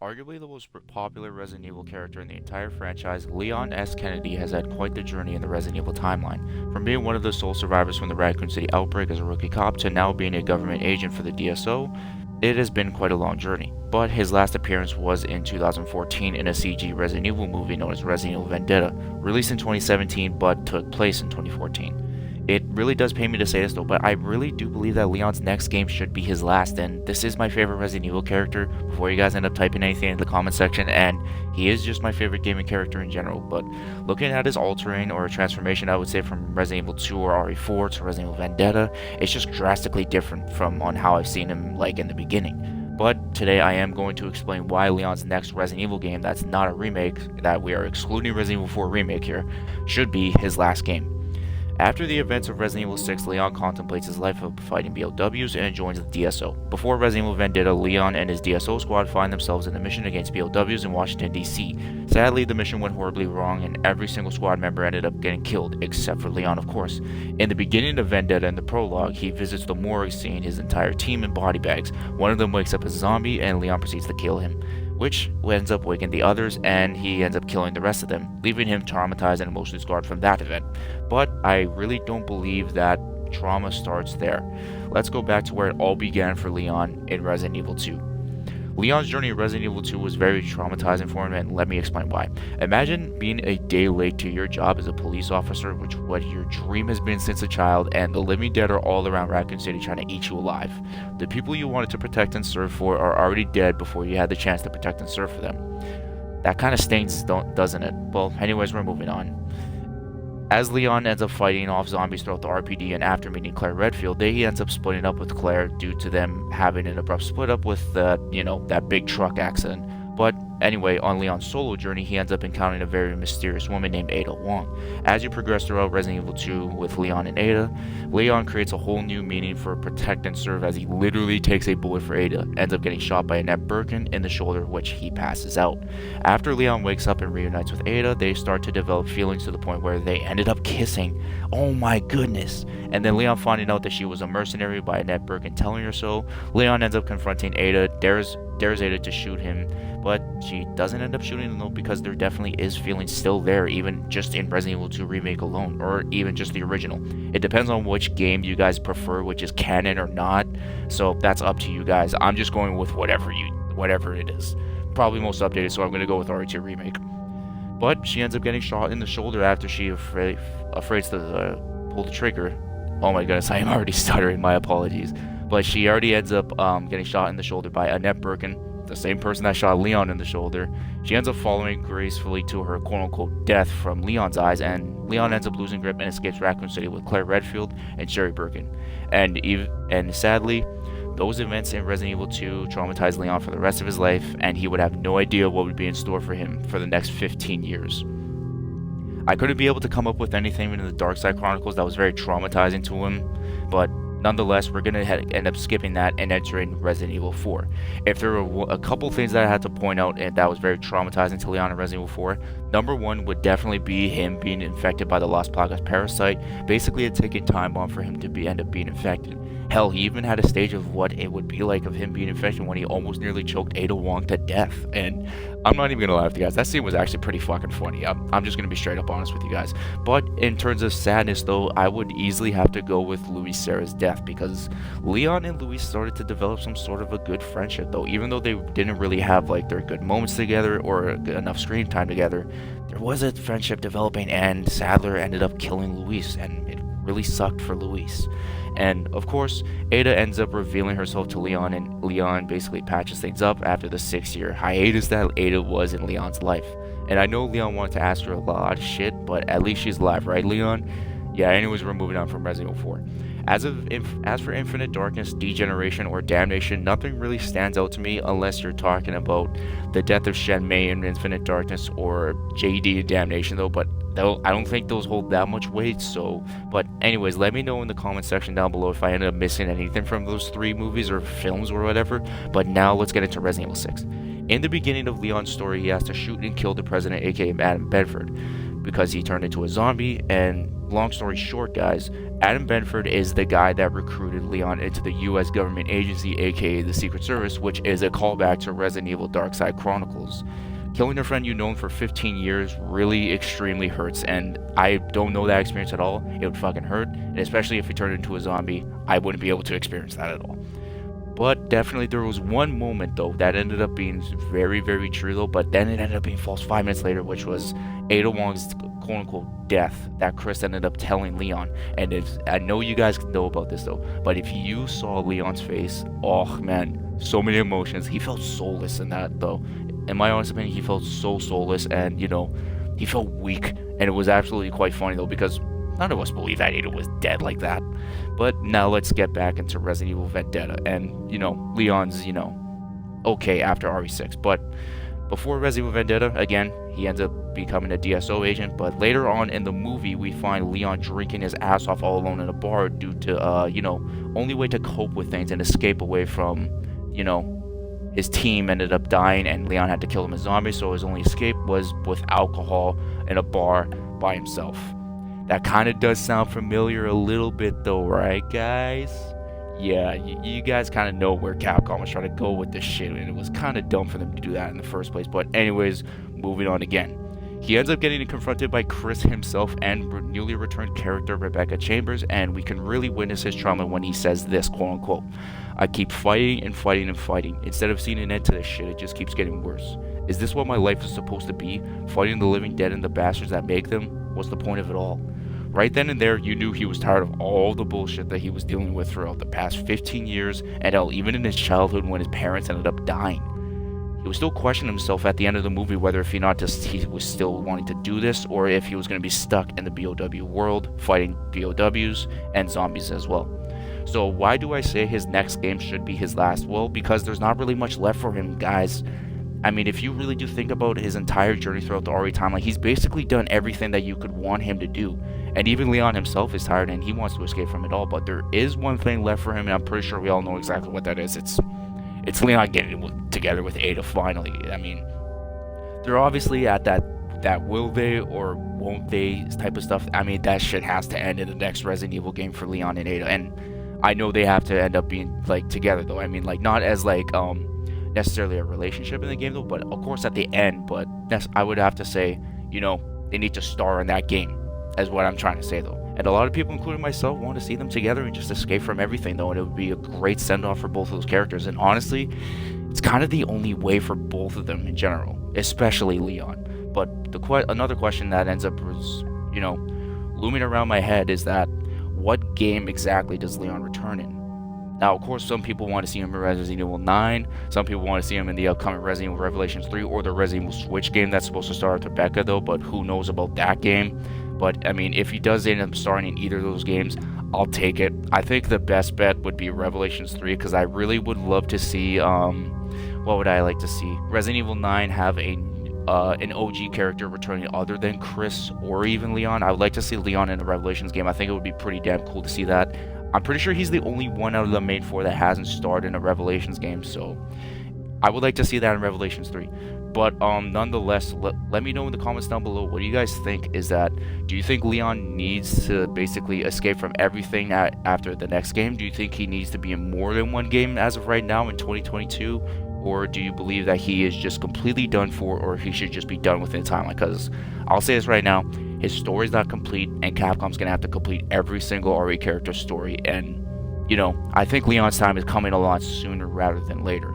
Arguably the most popular Resident Evil character in the entire franchise, Leon S. Kennedy has had quite the journey in the Resident Evil timeline. From being one of the sole survivors from the Raccoon City outbreak as a rookie cop to now being a government agent for the DSO, it has been quite a long journey. But his last appearance was in 2014 in a CG Resident Evil movie known as Resident Evil Vendetta, released in 2017 but took place in 2014. It really does pain me to say this though, but I really do believe that Leon's next game should be his last, and this is my favorite Resident Evil character, before you guys end up typing anything in the comment section, and he is just my favorite gaming character in general. But looking at his altering or transformation, I would say from Resident Evil 2 or RE4 to Resident Evil Vendetta, it's just drastically different from on how I've seen him like in the beginning. But today I am going to explain why Leon's next Resident Evil game that's not a remake, that we are excluding Resident Evil 4 Remake here, should be his last game. After the events of Resident Evil 6, Leon contemplates his life of fighting BOWs and joins the DSO. Before Resident Evil Vendetta, Leon and his DSO squad find themselves in a mission against BOWs in Washington, D.C. Sadly, the mission went horribly wrong and every single squad member ended up getting killed, except for Leon, of course. In the beginning of Vendetta, in the prologue, he visits the morgue seeing his entire team in body bags. One of them wakes up as a zombie and Leon proceeds to kill him, which ends up waking the others, and he ends up killing the rest of them, leaving him traumatized and emotionally scarred from that event. But I really don't believe that trauma starts there. Let's go back to where it all began for Leon in Resident Evil 2. Leon's journey in Resident Evil 2 was very traumatizing for him, and let me explain why. Imagine being a day late to your job as a police officer, which what your dream has been since a child, and the living dead are all around Raccoon City trying to eat you alive. The people you wanted to protect and serve for are already dead before you had the chance to protect and serve for them. That kind of stings, doesn't it? Well, anyways, we're moving on. As Leon ends up fighting off zombies throughout the RPD, and after meeting Claire Redfield, he ends up splitting up with Claire due to them having an abrupt split up with that big truck accident. But anyway, on Leon's solo journey, he ends up encountering a very mysterious woman named Ada Wong. As you progress throughout Resident Evil 2 with Leon and Ada, Leon creates a whole new meaning for protect and serve as he literally takes a bullet for Ada, ends up getting shot by Annette Birkin in the shoulder, which he passes out. After Leon wakes up and reunites with Ada, they start to develop feelings to the point where they ended up kissing. Oh my goodness! And then Leon finding out that she was a mercenary by Annette Birkin telling her so. Leon ends up confronting Ada, dares Ada to shoot him, but she doesn't end up shooting him though, because there definitely is feelings still there, even just in Resident Evil 2 Remake alone, or even just the original. It depends on which game you guys prefer, which is canon or not, so that's up to you guys. I'm just going with whatever it is. Probably most updated, so I'm going to go with RE2 Remake. But she ends up getting shot in the shoulder after she afraid to pull the trigger. Oh my goodness, I am already stuttering, my apologies. But she already ends up getting shot in the shoulder by Annette Birkin, the same person that shot Leon in the shoulder. She ends up following gracefully to her quote-unquote death from Leon's eyes, and Leon ends up losing grip and escapes Raccoon City with Claire Redfield and Sherry Birkin. And sadly, those events in Resident Evil 2 traumatized Leon for the rest of his life, and he would have no idea what would be in store for him for the next 15 years. I couldn't be able to come up with anything in the Dark Side Chronicles that was very traumatizing to him, but nonetheless, we're going to end up skipping that and entering Resident Evil 4. If there were a couple things that I had to point out and that was very traumatizing to Leon in Resident Evil 4, number one would definitely be him being infected by the Las Plagas parasite. Basically, a ticking time bomb for him to end up being infected. Hell, he even had a stage of what it would be like of him being infected when he almost nearly choked Ada Wong to death. And I'm not even gonna lie with you guys, that scene was actually pretty fucking funny. I'm just gonna be straight up honest with you guys. But in terms of sadness though, I would easily have to go with Luis Serra's death, because Leon and Luis started to develop some sort of a good friendship though. Even though they didn't really have like their good moments together or enough screen time together, there was a friendship developing, and Sadler ended up killing Luis, and it really sucked for Luis. And of course, Ada ends up revealing herself to Leon, and Leon basically patches things up after the 6-year hiatus that Ada was in Leon's life. And I know Leon wanted to ask her a lot of shit, but at least she's alive, right, Leon? Yeah, anyways, we're moving on from Resident Evil 4. As for Infinite Darkness, Degeneration, or Damnation, nothing really stands out to me unless you're talking about the death of Shen Mei in Infinite Darkness or JD in Damnation though, but I don't think those hold that much weight. So, but anyways, let me know in the comment section down below if I ended up missing anything from those 3 movies or films or whatever. But now let's get into Resident Evil 6. In the beginning of Leon's story, he has to shoot and kill the president, aka Adam Bedford, because he turned into a zombie, and long story short, guys, Adam Benford is the guy that recruited Leon into the U.S. government agency, aka the Secret Service, which is a callback to Resident Evil Darkside Chronicles. Killing a friend you've known for 15 years really extremely hurts, and I don't know that experience at all. It would fucking hurt, and especially if he turned into a zombie, I wouldn't be able to experience that at all. But definitely there was one moment though that ended up being very, very true though, but then it ended up being false 5 minutes later, which was Ada Wong's quote-unquote death that Chris ended up telling Leon. And if I know you guys know about this though, but if you saw Leon's face, oh man, so many emotions. He felt soulless in that though. In my honest opinion, he felt so soulless, and you know, he felt weak, and it was absolutely quite funny though, because none of us believed that Ada was dead like that. But now let's get back into Resident Evil Vendetta, and you know, Leon's, you know, okay after RE6, but before Resident Evil Vendetta, again, he ends up becoming a DSO agent. But later on in the movie, we find Leon drinking his ass off all alone in a bar due to, you know, only way to cope with things and escape away from, you know, his team ended up dying and Leon had to kill him as zombies, so his only escape was with alcohol in a bar by himself. That kind of does sound familiar a little bit though, right guys? Yeah, you guys kind of know where Capcom was trying to go with this shit, and it was kind of dumb for them to do that in the first place. But anyways, moving on again. He ends up getting confronted by Chris himself and newly returned character Rebecca Chambers, and we can really witness his trauma when he says this, quote unquote, "I keep fighting and fighting and fighting. Instead of seeing an end to this shit, it just keeps getting worse. Is this what my life is supposed to be? Fighting the living dead and the bastards that make them? What's the point of it all?" Right then and there, you knew he was tired of all the bullshit that he was dealing with throughout the past 15 years, and hell, even in his childhood when his parents ended up dying. He was still questioning himself at the end of the movie whether if he was still wanting to do this, or if he was going to be stuck in the BOW world, fighting BOWs and zombies as well. So why do I say his next game should be his last? Well, because there's not really much left for him, guys. I mean, if you really do think about his entire journey throughout the RE timeline, he's basically done everything that you could want him to do. And even Leon himself is tired and he wants to escape from it all. But there is one thing left for him, and I'm pretty sure we all know exactly what that is. It's Leon getting together with Ada finally. I mean, they're obviously at that will they or won't they type of stuff. I mean, that shit has to end in the next Resident Evil game for Leon and Ada. And I know they have to end up being like together though. I mean, like not as like necessarily a relationship in the game though, but of course at the end. But I would have to say, you know, they need to star in that game, is what I'm trying to say though. And a lot of people, including myself, want to see them together and just escape from everything though, and it would be a great send-off for both of those characters. And honestly, it's kind of the only way for both of them in general, especially Leon. But another question that ends up, you know, looming around my head is that what game exactly does Leon return in? Now, of course, some people want to see him in Resident Evil 9. Some people want to see him in the upcoming Resident Evil Revelations 3 or the Resident Evil Switch game that's supposed to star with Rebecca, though, but who knows about that game. But, I mean, if he does end up starring in either of those games, I'll take it. I think the best bet would be Revelations 3, because I really would love to see, what would I like to see? Resident Evil 9 have an OG character returning other than Chris or even Leon. I would like to see Leon in a Revelations game. I think it would be pretty damn cool to see that. I'm pretty sure he's the only one out of the main four that hasn't starred in a Revelations game, so I would like to see that in Revelations 3. But nonetheless, let me know in the comments down below, what do you guys think? Is that, do you think Leon needs to basically escape from everything after the next game? Do you think he needs to be in more than one game as of right now in 2022? Or do you believe that he is just completely done for, or he should just be done within time? Because I'll say this right now, his story's not complete, and Capcom's gonna have to complete every single RE character's story. And, you know, I think Leon's time is coming a lot sooner rather than later.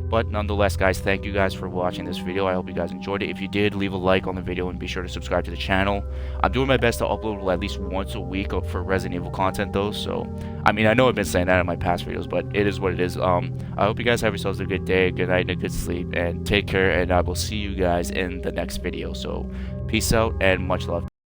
But nonetheless, guys, thank you guys for watching this video. I hope you guys enjoyed it. If you did, leave a like on the video and be sure to subscribe to the channel. I'm doing my best to upload at least once a week for Resident Evil content, though. So, I mean, I know I've been saying that in my past videos, but it is what it is. I hope you guys have yourselves a good day, good night, and a good sleep. And take care, and I will see you guys in the next video. So, peace out and much love.